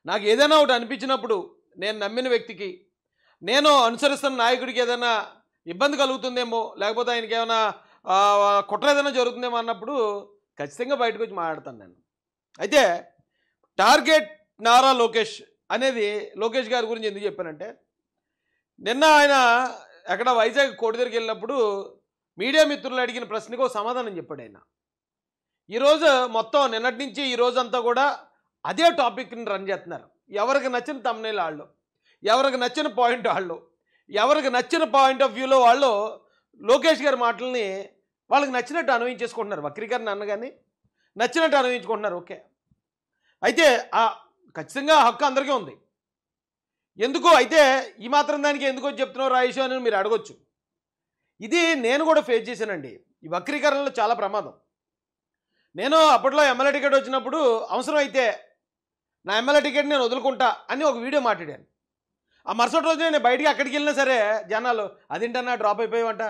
నాకు ఏదైనా ఒకటి అనిపించినప్పుడు నేను నమ్మిన వ్యక్తికి, నేను అనుసరిస్తున్న నాయకుడికి ఏదైనా ఇబ్బంది కలుగుతుందేమో, లేకపోతే ఆయనకి ఏమైనా కుట్ర ఏదైనా జరుగుతుందేమో అన్నప్పుడు ఖచ్చితంగా బయటకు వచ్చి మాట్లాడతాను నేను. అయితే టార్గెట్ నారా లోకేష్ అనేది లోకేష్ గారి గురించి ఎందుకు చెప్పానంటే, నిన్న ఆయన ఎక్కడ వైజాగ్ కోటి దగ్గరికి వెళ్ళినప్పుడు మీడియా మిత్రులు అడిగిన ప్రశ్నకు సమాధానం చెప్పాడు ఆయన. ఈరోజు మొత్తం నిన్నటి నుంచి ఈ రోజంతా కూడా అదే టాపిక్ని రన్ చేస్తున్నారు. ఎవరికి నచ్చిన థంబ్నెయిల్ వాళ్ళు, ఎవరికి నచ్చిన పాయింట్ వాళ్ళు, ఎవరికి నచ్చిన పాయింట్ ఆఫ్ వ్యూలో వాళ్ళు లోకేష్ గారి మాటల్ని వాళ్ళకి నచ్చినట్టు అన్వయించేసుకుంటున్నారు. వక్రీకరణ అన్నగాని నచ్చినట్టు అన్వయించుకుంటున్నారు. ఓకే, అయితే ఖచ్చితంగా హక్కు అందరికీ ఉంది. ఎందుకు అయితే ఈ మాత్రం దానికి ఎందుకో చెప్తున్నావు రాయేష్ అని మీరు అడగొచ్చు. ఇది నేను కూడా ఫేస్ చేశానండి. ఈ వక్రీకరణలో చాలా ప్రమాదం. నేను అప్పట్లో ఎమ్మెల్యే టికెట్ వచ్చినప్పుడు అవసరం అయితే నా ఎమ్మెల్యే టికెట్ నేను వదులుకుంటా అని ఒక వీడియో మాట్లాడాను. ఆ మరుసటి రోజు నేను బయటికి అక్కడికి వెళ్ళినా సరే జనాలు అదేంటన్నా డ్రాప్ అయిపోయావంట,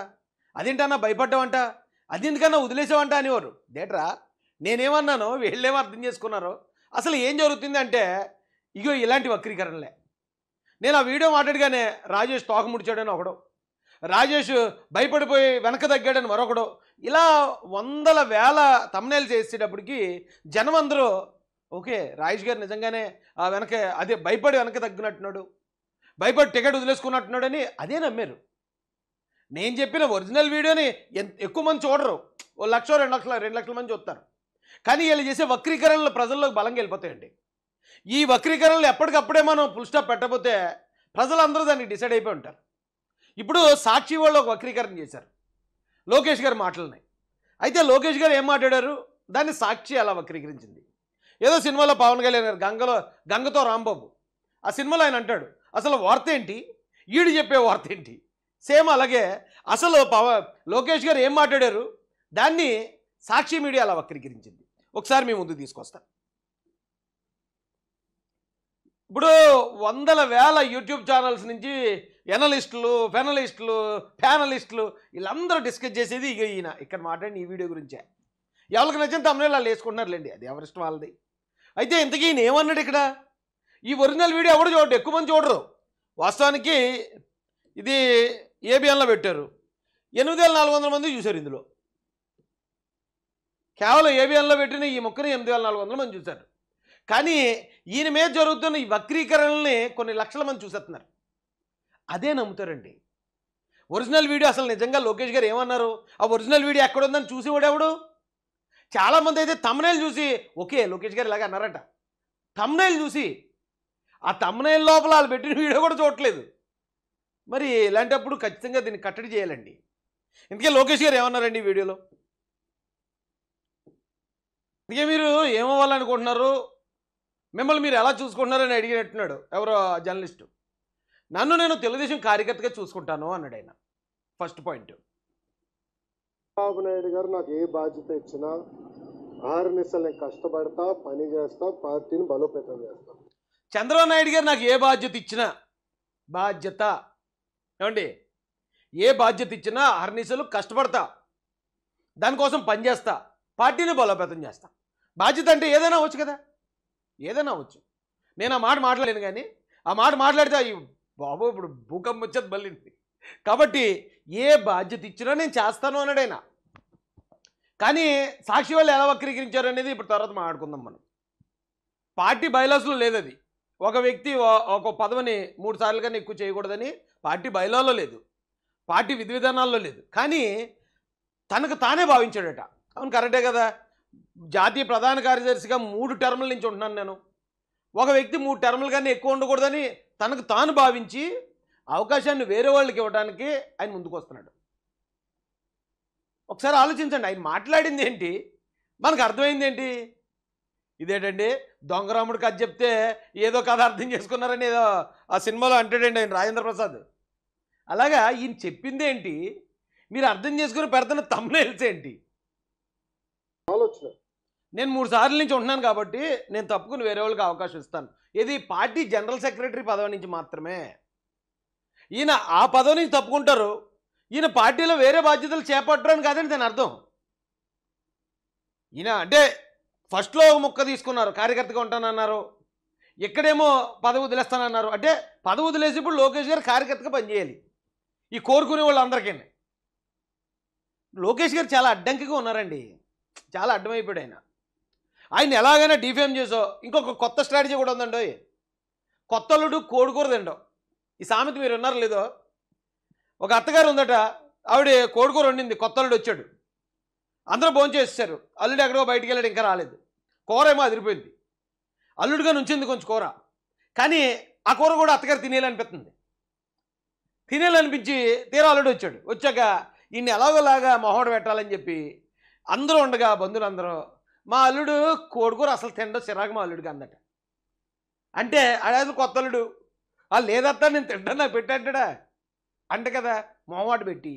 అదేంటన్నా భయపడ్డావంట, అదేందుకన్నా వదిలేసావంట అనేవారు. దేట్రా నేనేమన్నానో వీళ్ళేమో అర్థం చేసుకున్నారో, అసలు ఏం జరుగుతుంది అంటే ఇగో ఇలాంటి వక్రీకరణలే. నేను ఆ వీడియో మాట్లాడగానే రాజేష్ తోక ముడిచాడని ఒకడు, రాజేష్ భయపడిపోయి వెనక తగ్గాడని మరొకడు, ఇలా వందల వేల థంబ్నెయిల్స్ చేసేటప్పటికి జనం అందరూ ఓకే రాజేష్ గారు నిజంగానే వెనక అదే భయపడి వెనక తగ్గినట్టున్నాడు, భయపడి టికెట్ వదిలేసుకున్నట్టున్నాడని అదే నమ్మారు. నేను చెప్పిన ఒరిజినల్ వీడియోని ఎక్కువ మంది చూడరు, 1 లక్ష 2 లక్షల మంది చూస్తారు. కానీ వీళ్ళు చేసే వక్రీకరణలు ప్రజల్లోకి బలంగా వెళ్ళిపోతాయండి. ఈ వక్రీకరణలు ఎప్పటికప్పుడే మనం ఫుల్ స్టాప్ పెట్టకపోతే ప్రజలందరూ దానికి డిసైడ్ అయిపోయి ఉంటారు. ఇప్పుడు సాక్షి వాళ్ళు ఒక వక్రీకరణ చేశారు లోకేష్ గారి మాటలని. అయితే లోకేష్ గారు ఏం మాట్లాడారు, దాన్ని సాక్షి అలా వక్రీకరించింది. ఏదో సినిమాలో పవన్ కళ్యాణ్ గారు గంగతో రాంబాబు ఆ సినిమాలో ఆయన అంటాడు అసలు వార్త ఏంటి, ఈడు చెప్పే వార్త ఏంటి. సేమ్ అలాగే అసలు లోకేష్ గారు ఏం మాట్లాడారు దాన్ని సాక్షి మీడియా అలా వక్రీకరించింది. ఒకసారి మీ ముందు తీసుకొస్తాను. ఇప్పుడు వందల వేల యూట్యూబ్ ఛానల్స్ నుంచి ఎనలిస్టులు, ప్యానలిస్టులు వీళ్ళందరూ డిస్కస్ చేసేది ఇక ఈయన ఇక్కడ మాట్లాడిన ఈ వీడియో గురించే. ఎవరికి నచ్చిన తమిళ వాళ్ళు వేసుకుంటున్నారులేండి, అది ఎవరిష్టం వాళ్ళది. అయితే ఇంతకీ ఈయన ఏమన్నాడు ఇక్కడ, ఈ ఒరిజినల్ వీడియో ఎవరు చూడరు, ఎక్కువ మంది చూడరు. వాస్తవానికి ఇది ఏబిఎన్లో పెట్టారు, 8400 మంది చూశారు. ఇందులో కేవలం ఏబిఎన్లో పెట్టిన ఈ ముక్కని 8400 మంది చూశారు. కానీ ఈయన మీద జరుగుతున్న ఈ వక్రీకరణల్ని కొన్ని లక్షల మంది చూసేస్తున్నారు. అదే నమ్ముతారండి. ఒరిజినల్ వీడియో అసలు నిజంగా లోకేష్ గారు ఏమన్నారు, ఆ ఒరిజినల్ వీడియో ఎక్కడ ఉందని చూసి వాడేవాడు. చాలామంది అయితే థంబ్నెయిల్ చూసి ఓకే లోకేష్ గారు ఇలాగ అన్నారట, థంబ్నెయిల్ చూసి ఆ థంబ్నెయిల్ లోపల వాళ్ళు పెట్టిన వీడియో కూడా చూడట్లేదు. మరి ఇలాంటప్పుడు ఖచ్చితంగా దీన్ని కట్టడి చేయాలండి. ఇందుకే లోకేష్ గారు ఏమన్నారండి ఈ వీడియోలో, అందుకే మీరు ఏమవ్వాలనుకుంటున్నారు, మిమ్మల్ని మీరు ఎలా చూసుకుంటున్నారని అడిగినట్టున్నాడు ఎవరో జర్నలిస్టు. నన్ను నేను తెలుగుదేశం కార్యకర్తగా చూసుకుంటాను అన్నాడు ఆయన. ఫస్ట్ పాయింట్, చంద్రబాబు నాయుడు గారు నాకు ఏ బాధ్యత ఇచ్చినా ఆర్నిసలు నేను కష్టపడతా, పని చేస్తా, పార్టీని బలోపేతం చేస్తా. చంద్రబాబు నాయుడు గారు నాకు ఏ బాధ్యత ఇచ్చినా, బాధ్యత ఏమండి, ఏ బాధ్యత ఇచ్చినా ఆర్నిసలు కష్టపడతా, దానికోసం పనిచేస్తా, పార్టీని బలోపేతం చేస్తా. బాధ్యత అంటే ఏదైనా అవ్వచ్చు కదా, ఏదైనా అవ్వచ్చు. నేను ఆ మాట మాట్లాడలేను, కానీ ఆ మాట మాట్లాడితే బాబు ఇప్పుడు భూకంపం వచ్చేది బలింది. కాబట్టి ఏ బాధ్యత ఇచ్చినా నేను చేస్తాను అన్నాడు ఆయన. కానీ సాక్షి వాళ్ళు ఎలా వక్రీకరించారు అనేది ఇప్పుడు తర్వాత మాట్లాడుకుందాం మనం. పార్టీ బైలాస్లో లేదు అది. ఒక వ్యక్తి ఒక పదవిని 3 సార్లు కన్నా ఎక్కువ చేయకూడదని పార్టీ బైలాలో లేదు, పార్టీ విధి విధానాల్లో లేదు. కానీ తనకు తానే భావించాడట. అవును, కరెక్టే కదా. జాతీయ ప్రధాన కార్యదర్శిగా 3 టర్ముల నుంచి ఉంటున్నాను నేను. ఒక వ్యక్తి 3 టర్ముల కన్నా ఎక్కువ ఉండకూడదని తనకు తాను భావించి అవకాశాన్ని వేరే వాళ్ళకి ఇవ్వడానికి ఆయన ముందుకు వస్తున్నాడు. ఒకసారి ఆలోచించండి, ఆయన మాట్లాడింది ఏంటి, మనకు అర్థమైంది ఏంటి. ఇదేంటండి దొంగరాముడు కథ చెప్తే ఏదో కథ అర్థం చేసుకున్నారని ఏదో ఆ సినిమాలో అంటాడండి ఆయన, రాజేంద్ర ప్రసాద్. అలాగా ఈయన చెప్పింది ఏంటి, మీరు అర్థం చేసుకుని పెడుతున్న థంబ్నెయిల్స్ ఏంటి. ఆలోచన నేను 3 సార్ల నుంచి ఉంటున్నాను కాబట్టి నేను తప్పుకుని వేరే వాళ్ళకి అవకాశం ఇస్తాను. ఇది పార్టీ జనరల్ సెక్రటరీ పదవి నుంచి మాత్రమే. ఈయన ఆ పదవి నుంచి తప్పుకుంటారు, ఈయన పార్టీలో వేరే బాధ్యతలు చేపట్టరని కాదని దాని అర్థం. ఈయన అంటే ఫస్ట్లో ఒక ముక్క తీసుకున్నారు, కార్యకర్తగా ఉంటానన్నారు. ఇక్కడేమో పదవి వదిలేస్తానన్నారు. అంటే పదవి వదిలేసి ఇప్పుడు లోకేష్ గారు కార్యకర్తగా పనిచేయాలి ఈ కోరుకునే వాళ్ళందరికీ. లోకేష్ గారు చాలా అడ్డంకిగా ఉన్నారండి, చాలా అడ్డమైపోయాడు ఆయన. ఆయన ఎలాగైనా డిఫేమ్ చేసో ఇంకొక కొత్త స్ట్రాటజీ కూడా ఉందండి. కొత్తలుడు కోడికూర తిండో. ఈ సామెత మీరు విన్నారు లేదో. ఒక అత్తగారు ఉందట, ఆవిడ కోడికూర వండింది, కొత్తలుడు వచ్చాడు, అందరూ భోంచేసేసారు. అల్లుడు ఎక్కడో బయటికి వెళ్ళాడు, ఇంకా రాలేదు. కూర ఏమో అదిరిపోయింది, అల్లుడుగా నుంచింది కొంచెం కూర, కానీ ఆ కూర కూడా అత్తగారు తినేయాలనిపిస్తుంది. తినేయాలనిపించి తీరా అల్లుడు వచ్చాడు. వచ్చాక ఈయన్ని ఎలాగోలాగా మొహోడ పెట్టాలని చెప్పి అందరూ ఉండగా బంధువులందరూ మా అల్లుడు కోడికూర అసలు తిండో చిరాకు మా అల్లుడికి అందట. అంటే అదే కొత్త అల్లుడు లేదత్తా నేను తింటా నాకు పెట్టాడా అంట కదా మొహమాట పెట్టి.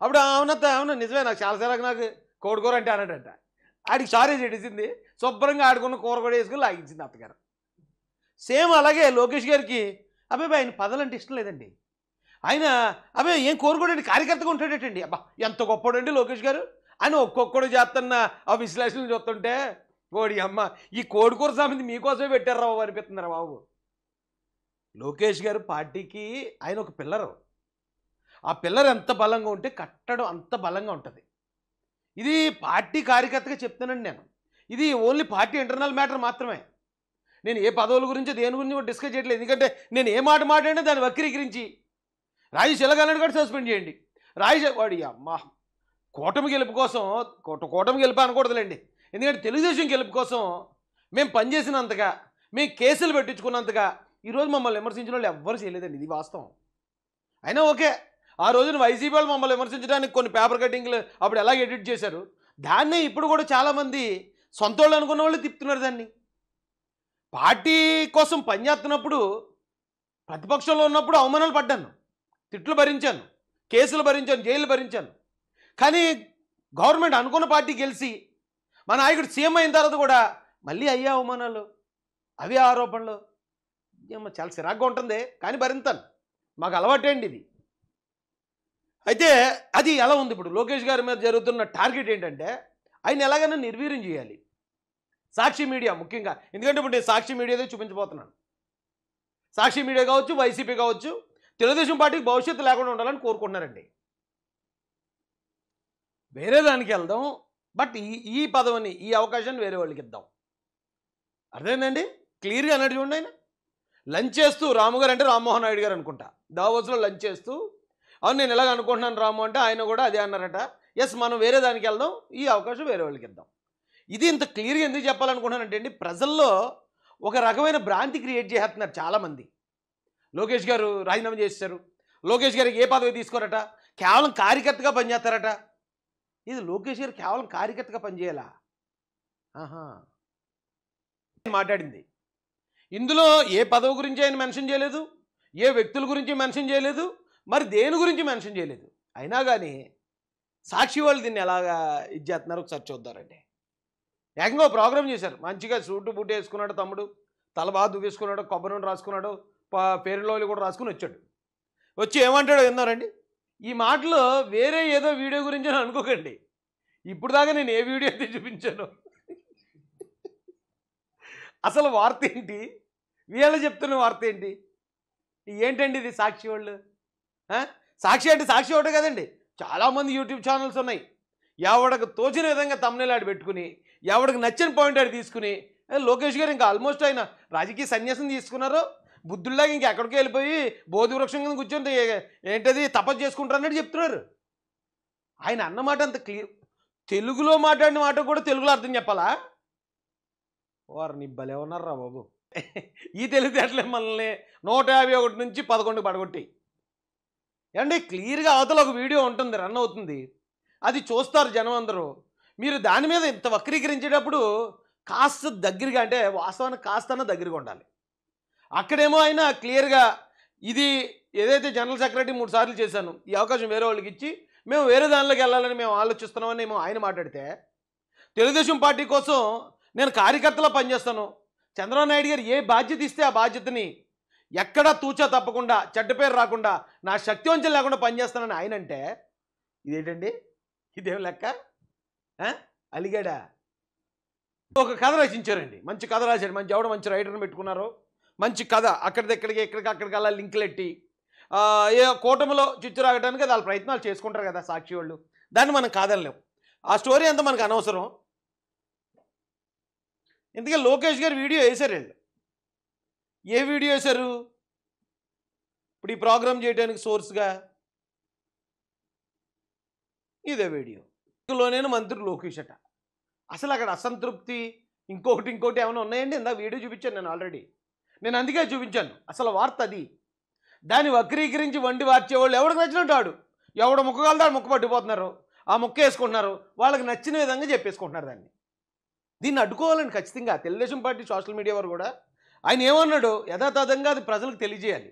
అప్పుడు అవునత్త అవును నిజమే నాకు చాలా చిరాకు నాకు కోడికూర అంటే అన్నాడట. ఆడికి సారీ చెడిసింది, శుభ్రంగా ఆడుకున్న కూర కూడా వేసుకుని లాగించింది అత్తగారు. సేమ్ అలాగే లోకేష్ గారికి అబ్బాయి ఆయన పదలంటే ఇష్టం లేదండి. ఆయన అబ్బాయి ఏం కోరుకోడండి, కార్యకర్తగా ఉంటాడటండి. అబ్బా ఎంత గొప్పడండి లోకేష్ గారు అని ఒక్కొక్కడు చేస్తున్న ఆ విశ్లేషణలు చూస్తుంటే కోడి అమ్మ ఈ కోడికూర సామెత మీకోసమే పెట్టారు రావు అనిపిస్తున్నారా బాబు. లోకేష్ గారు పార్టీకి ఆయన ఒక పిల్లరు. ఆ పిల్లర్ ఎంత బలంగా ఉంటే కట్టడం అంత బలంగా ఉంటుంది. ఇది పార్టీ కార్యకర్తగా చెప్తానండి నేను. ఇది ఓన్లీ పార్టీ ఇంటర్నల్ మ్యాటర్ మాత్రమే. నేను ఏ పదవుల గురించి దేని గురించి కూడా డిస్కస్ చేయట్లేదు. ఎందుకంటే నేను ఏ మాట మాట్లాడినా దాన్ని వక్రీకరించి రాజేష్ ఎలాగన్నాడు కూడా సస్పెండ్ చేయండి. రాజేష్ వాడి అమ్మ కూటమి గెలుపు కోసం కూటమి గెలుపు అనకూడదులేండి. ఎందుకంటే తెలుగుదేశం గెలుపు కోసం మేము పనిచేసినంతగా, మేము కేసులు పెట్టించుకున్నంతగా ఈరోజు మమ్మల్ని విమర్శించిన వాళ్ళు ఎవ్వరు చేయలేదండి. ఇది వాస్తవం. అయినా ఓకే, ఆ రోజున వైసీపీ వాళ్ళు మమ్మల్ని విమర్శించడానికి కొన్ని పేపర్ కటింగ్లు అప్పుడు ఎలా ఎడిట్ చేశారు, దాన్నే ఇప్పుడు కూడా చాలామంది సొంత వాళ్ళు అనుకున్న వాళ్ళు తిప్పుతున్నారు. దాన్ని పార్టీ కోసం పనిచేస్తున్నప్పుడు ప్రతిపక్షంలో ఉన్నప్పుడు అవమానాలు పడ్డాను, తిట్లు భరించాను, కేసులు భరించాను, జైలు భరించాను. కానీ గవర్నమెంట్ అనుకున్న పార్టీ గెలిచి మా నాయకుడు సీఎం అయిన తర్వాత కూడా మళ్ళీ అయ్యే అవమానాలు, అవే ఆరోపణలు చాలా చిరాగ్గా ఉంటుంది. కానీ భరింతాను, మాకు అలవాటేండి ఇది. అయితే అది ఎలా ఉంది ఇప్పుడు లోకేష్ గారి మీద జరుగుతున్న టార్గెట్ ఏంటంటే ఆయన ఎలాగైనా నిర్వీర్యం చేయాలి. సాక్షి మీడియా ముఖ్యంగా, ఎందుకంటే ఇప్పుడు నేను సాక్షి మీడియాదే చూపించబోతున్నాను. సాక్షి మీడియా కావచ్చు, వైసీపీ కావచ్చు, తెలుగుదేశం పార్టీకి భవిష్యత్తు లేకుండా ఉండాలని కోరుకుంటున్నారండి. వేరే దానికి వెళ్దాం, బట్ ఈ పదవిని ఈ అవకాశాన్ని వేరే వాళ్ళకి ఇద్దాం. అర్థమైందండి, క్లియర్గా అన్నట్టు చూడండి. ఆయన లంచ్ చేస్తూ రాము గారు అంటే రామ్మోహన్ నాయుడు గారు అనుకుంటా, దావోస్లో లంచ్ చేస్తూ అవును నేను ఎలాగ అనుకుంటున్నాను రాము అంటే ఆయన కూడా అదే అన్నారట. ఎస్ మనం వేరే దానికి వెళ్దాం, ఈ అవకాశం వేరే వాళ్ళకి ఇద్దాం. ఇది ఇంత క్లియర్గా ఎందుకు చెప్పాలనుకుంటున్నానంటే అండి, ప్రజల్లో ఒక రకమైన భ్రాంతి క్రియేట్ చేస్తున్నారు చాలామంది. లోకేష్ గారు రాజీనామా చేశారు, లోకేష్ గారికి ఏ పదవి తీసుకోరట, కేవలం కార్యకర్తగా పనిచేస్తారట. ఇది లోకేష్ గారు కేవలం కార్యకర్తగా పనిచేయాలా? మాట్లాడింది ఇందులో ఏ పదవి గురించి ఆయన మెన్షన్ చేయలేదు, ఏ వ్యక్తుల గురించి మెన్షన్ చేయలేదు, మరి దేని గురించి మెన్షన్ చేయలేదు. అయినా కానీ సాక్షి వాళ్ళు దీన్ని ఎలాగా ఇది చేస్తున్నారు ఒకసారి చూద్దారండి. ఏకంగా ప్రోగ్రామ్ చేశారు, మంచిగా సూటు బూటు వేసుకున్నాడు తమ్ముడు, తల బాగా దువ్వేసుకున్నాడు, కొబ్బరి నూనె రాసుకున్నాడు, పేరులోలు కూడా రాసుకుని వచ్చాడు. వచ్చి ఏమంటాడో విన్నారండి. ఈ మాటలో వేరే ఏదో వీడియో గురించి అని అనుకోకండి, ఇప్పుడు దాకా నేను ఏ వీడియో అయితే చూపించాను. అసలు వార్త ఏంటి, వీళ్ళు చెప్తున్న వార్త ఏంటి, ఏంటండి ఇది సాక్షి వాళ్ళు? సాక్షి అంటే సాక్షి ఒకటే కదండి, చాలామంది యూట్యూబ్ ఛానల్స్ ఉన్నాయి. ఎవడికి తోచిన విధంగా తమ్ముళ్ళు ఆడి పెట్టుకుని, ఎవడికి నచ్చిన పాయింట్ ఆడి తీసుకుని, లోకేష్ గారు ఇంకా ఆల్మోస్ట్ ఆయన రాజకీయ సన్యాసం తీసుకున్నారు, బుద్ధుల్లాగా ఇంకా ఎక్కడికి వెళ్ళిపోయి బోధి వృక్షం కింద కూర్చొని ఏంటది తపస్సు చేసుకుంటారు అన్నట్టు చెప్తున్నారు. ఆయన అన్నమాట అంత క్లియర్, తెలుగులో మాట్లాడిన మాట కూడా తెలుగులో అర్థం చెప్పాలా? వారిని భలే ఉన్నారా బాబు. ఈ తెలివితేటలే మనల్ని 151 నుంచి 11 పడగొట్టి. ఏమంటే క్లియర్గా అవతల ఒక వీడియో ఉంటుంది, రన్ అవుతుంది, అది చూస్తారు జనం అందరూ. మీరు దాని మీద ఇంత వక్రీకరించేటప్పుడు కాస్త దగ్గరగా, అంటే వాస్తవానికి కాస్త దగ్గరగా ఉండాలి. అక్కడేమో ఆయన క్లియర్గా ఇది ఏదైతే జనరల్ సెక్రటరీ 3 సార్లు చేశాను, ఈ అవకాశం వేరే వాళ్ళకి ఇచ్చి మేము వేరే దానిలోకి వెళ్ళాలని మేము ఆలోచిస్తున్నామని ఏమో ఆయన మాట్లాడితే, తెలుగుదేశం పార్టీ కోసం నేను కార్యకర్తలా పనిచేస్తాను, చంద్రబాబు నాయుడు గారు ఏ బాధ్యత ఇస్తే ఆ బాధ్యతని ఎక్కడా తూచా తప్పకుండా, చెడ్డ పేరు రాకుండా, నా శక్తి వంచన లేకుండా పనిచేస్తానని ఆయన అంటే ఇదేంటండి, ఇదేం లెక్క? అలిగాడా? ఒక కథ రచించారండి, మంచి కథ రాశాడు, మంచి ఎవడ మంచి రైటర్ని పెట్టుకున్నారు, మంచి కథ అక్కడికి అక్కడికి అలా లింకులు ఎట్టి ఏ కూటమిలో చిచ్చురాగడానికి అది వాళ్ళ ప్రయత్నాలు చేసుకుంటారు కదా సాక్షి వాళ్ళు, దాన్ని మనం కాదనలేం. ఆ స్టోరీ అంతా మనకు అనవసరం. ఎందుకంటే లోకేష్ గారు వీడియో వేశారు వీళ్ళు. ఏ వీడియో వేశారు ఇప్పుడు ఈ ప్రోగ్రామ్ చేయడానికి సోర్స్గా? ఇదే వీడియో. లోనే మంత్రి లోకేష్ అట. అసలు అక్కడ అసంతృప్తి ఇంకొకటి ఏమైనా ఉన్నాయండి? ఇందాక వీడియో చూపించాను నేను ఆల్రెడీ. నేను అందుకే చూపించాను. అసలు వార్త అది. దాన్ని వక్రీకరించి వండి వార్చేవాళ్ళు ఎవరికి నచ్చినట్టు ఆడు, ఎవడ ముక్కగలదాడు ముక్క పట్టిపోతున్నారు, ఆ ముక్క వేసుకుంటున్నారు, వాళ్ళకి నచ్చిన విధంగా చెప్పేసుకుంటున్నారు దాన్ని. దీన్ని అడ్డుకోవాలండి ఖచ్చితంగా. తెలుగుదేశం పార్టీ సోషల్ మీడియా వారు కూడా ఆయన ఏమన్నాడు యథాతథంగా అది ప్రజలకు తెలియజేయాలి.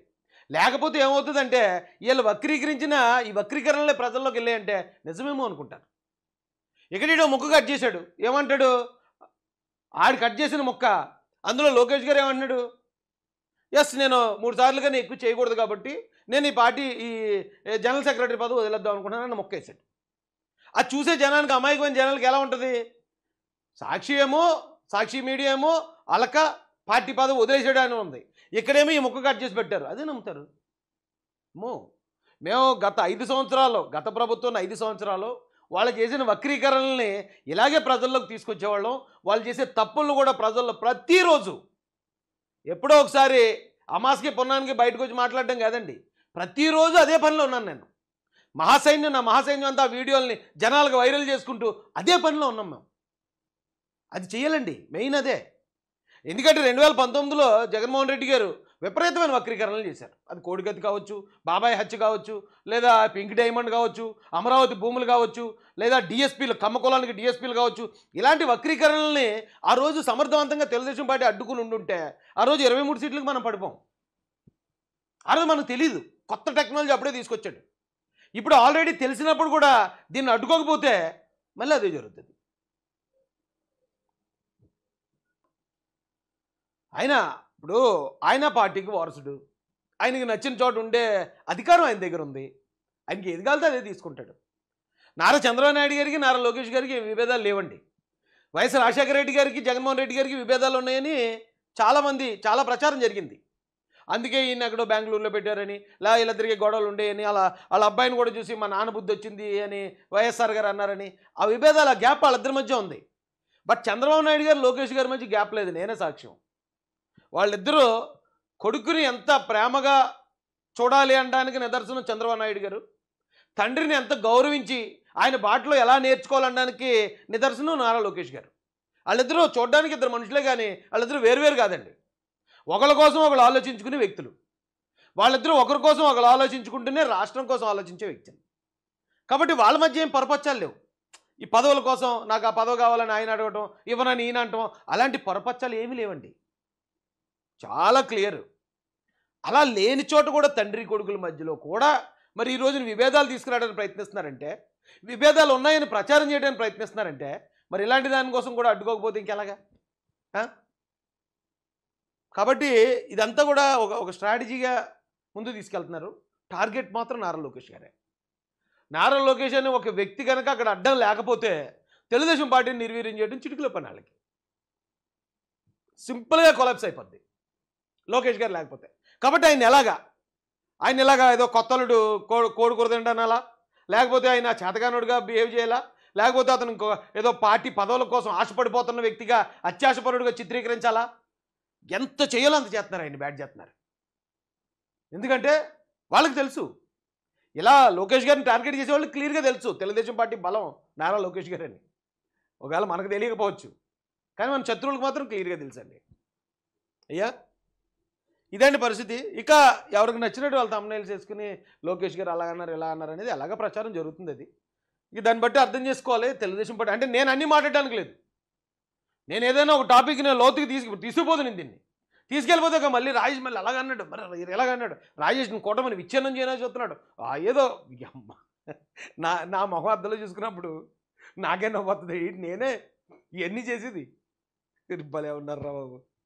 లేకపోతే ఏమవుతుందంటే వీళ్ళు వక్రీకరించిన ఈ వక్రీకరణలే ప్రజల్లోకి వెళ్ళాయంటే నిజమేమో అనుకుంటారు. ఇక్కడ ముక్క కట్ చేశాడు, ఏమంటాడు? ఆడు కట్ చేసిన ముక్క అందులో లోకేష్ గారు ఏమన్నాడు? ఎస్, నేను 3 సార్లుగా ఎక్కువ చేయకూడదు కాబట్టి నేను ఈ పార్టీ ఈ జనరల్ సెక్రటరీ పదవి వదిలేద్దాం అనుకుంటున్నాను ముక్క వేసాడు. అది చూసే జనానికి, అమాయకమైన జనాలకి ఎలా ఉంటుంది? సాక్షి మీడియా ఏమో అలక పార్టీ పదవి వదిలేసాడు అని ఉంది, ఇక్కడేమో ఈ ముక్క కట్ చేసి పెట్టారు. అదే నమ్ముతారు. మేము గత ప్రభుత్వం 5 సంవత్సరాలు వాళ్ళు చేసిన వక్రీకరణల్ని ఇలాగే ప్రజల్లోకి తీసుకొచ్చేవాళ్ళం. వాళ్ళు చేసే తప్పులను కూడా ప్రజల్లో ప్రతిరోజు ఎప్పుడో ఒకసారి అమాస్కి పున్నానికి బయటకు వచ్చి మాట్లాడడం కాదండి, ప్రతిరోజు అదే పనిలో ఉన్నాను నేను. నా మహాసైన్యం అంతా వీడియోల్ని జనాలకు వైరల్ చేసుకుంటూ అదే పనిలో ఉన్నాం మేము. అది చేయాలండి, మెయిన్ అదే. ఎందుకంటే 2019లో జగన్మోహన్ రెడ్డి గారు విపరీతమైన వక్రీకరణలు చేశారు. అది కోడిగతి కావచ్చు, బాబాయ్ హత్య కావచ్చు, లేదా పింక్ డైమండ్ కావచ్చు, అమరావతి భూములు కావచ్చు, లేదా డిఎస్పీలు, కమ్మ కులానికి డిఎస్పీలు కావచ్చు. ఇలాంటి వక్రీకరణల్ని ఆ రోజు సమర్థవంతంగా తెలుగుదేశం పార్టీ అడ్డుకుని ఉండుంటే ఆ రోజు 23 సీట్లకు మనం పడిపోం. ఆ రోజు మనకు తెలీదు, కొత్త టెక్నాలజీ అప్పుడే తీసుకొచ్చాడు. ఇప్పుడు ఆల్రెడీ తెలిసినప్పుడు కూడా దీన్ని అడ్డుకోకపోతే మళ్ళీ అదే జరుగుతుంది. ఆయన పార్టీకి వారసుడు, ఆయనకి నచ్చిన చోట ఉండే అధికారం ఆయన దగ్గర ఉంది. ఆయనకి ఏది కాలితే అదే తీసుకుంటాడు. నారా చంద్రబాబు నాయుడు గారికి, నారా లోకేష్ గారికి విభేదాలు లేవండి. వైఎస్ రాజశేఖర రెడ్డి గారికి, జగన్మోహన్ రెడ్డి గారికి విభేదాలు ఉన్నాయని చాలా ప్రచారం జరిగింది. అందుకే ఈయన ఎక్కడో బెంగళూరులో పెట్టారని, వీళ్ళిద్దరికి గొడవలు ఉండేయని, వాళ్ళ అబ్బాయిని కూడా చూసి మా నాన్న బుద్ధి వచ్చింది అని వైఎస్ఆర్ గారు అన్నారని. ఆ విభేదాలు, ఆ గ్యాప్ వాళ్ళిద్దరి మధ్య ఉంది. బట్ చంద్రబాబు నాయుడు గారు, లోకేష్ గారి మధ్య గ్యాప్ లేదు, నేనే సాక్ష్యం. వాళ్ళిద్దరూ కొడుకుని ఎంత ప్రేమగా చూడాలి అనడానికి నిదర్శనం చంద్రబాబు నాయుడు గారు, తండ్రిని ఎంత గౌరవించి ఆయన బాటలో ఎలా నేర్చుకోవాలనడానికి నిదర్శనం నారా లోకేష్ గారు. వాళ్ళిద్దరూ చూడడానికి ఇద్దరు మనుషులే కానీ వాళ్ళిద్దరూ వేరువేరు కాదండి. ఒకళ్ళ కోసం ఒకళ్ళు ఆలోచించుకునే వ్యక్తులు. వాళ్ళిద్దరూ ఒకరి కోసం ఒకళ్ళు ఆలోచించుకుంటూనే రాష్ట్రం కోసం ఆలోచించే వ్యక్తులు. కాబట్టి వాళ్ళ మధ్య ఏం పొరపచ్చాలు లేవు. ఈ పదవుల కోసం నాకు ఆ పదవి కావాలని ఆయన అడగటం, ఇవ్వనని ఈయన అంటాం, అలాంటి పొరపచ్చాలు ఏమీ లేవండి. చాలా క్లియర్. అలా లేని చోట కూడా తండ్రి కొడుకుల మధ్యలో కూడా మరి ఈ రోజున విభేదాలు తీసుకురావడానికి ప్రయత్నిస్తున్నారంటే, విభేదాలు ఉన్నాయని ప్రచారం చేయడానికి ప్రయత్నిస్తున్నారంటే, మరి ఇలాంటి దానికోసం కూడా అడ్డుకోకపోతే ఇంకెలాగా? కాబట్టి ఇదంతా కూడా ఒక స్ట్రాటజీగా ముందు తీసుకెళ్తున్నారు. టార్గెట్ మాత్రం నారా లోకేష్ గారే. నారా లోకేష్ అనే ఒక వ్యక్తి కనుక అక్కడ అడ్డం లేకపోతే తెలుగుదేశం పార్టీని నిర్వీర్యం చేయడం చిటికలో పని వాళ్ళకి. సింపుల్గా కొలాప్స్ అయిపోద్ది లోకేష్ గారు లేకపోతే. కాబట్టి ఆయన ఎలాగా ఏదో కొత్తలుడు కోడి కూరదండనాలా, లేకపోతే ఆయన చేతగానుడిగా బిహేవ్ చేయాలా, లేకపోతే అతను ఏదో పార్టీ పదవుల కోసం ఆశపడిపోతున్న వ్యక్తిగా అత్యాశపరుడుగా చిత్రీకరించాలా? ఎంత చేయాలో అంత చేస్తున్నారు, ఆయన బ్యాట్ చేస్తున్నారు. ఎందుకంటే వాళ్ళకి తెలుసు, ఇలా లోకేష్ గారిని టార్గెట్ చేసే వాళ్ళకి క్లియర్గా తెలుసు తెలుగుదేశం పార్టీ బలం నారా లోకేష్ గారు అని. ఒకవేళ మనకు తెలియకపోవచ్చు, కానీ మన శత్రువులకు మాత్రం క్లియర్గా తెలుసండి. అయ్యా ఇదండి పరిస్థితి. ఇక ఎవరికి నచ్చినట్టు వాళ్ళు తమ్నైల్స్ వేసుకుని లోకేష్ గారు అలా అన్నారు ఇలా అన్నారు అనేది అలాగా ప్రచారం జరుగుతుంది. అది ఇక దాన్ని బట్టి అర్థం చేసుకోవాలి తెలుగుదేశం పార్టీ. అంటే నేను అన్నీ మాట్లాడడానికి లేదు, నేను ఏదైనా ఒక టాపిక్ నేను లోతుకి తీసుకుపోదు. నేను దీన్ని తీసుకెళ్ళిపోతే మళ్ళీ రాజేష్ మళ్ళీ అలాగన్నాడు, మరి ఎలాగన్నాడు రాజేష్ కూటమిని విచ్ఛిన్నం చేయనా చూస్తున్నాడు. ఏదో నా మొహం అర్థంలో చూసుకున్నప్పుడు నాకే నవ్వుతుంది. నేనే ఇవన్నీ చేసేది భలే ఉన్నారు రా బాబు.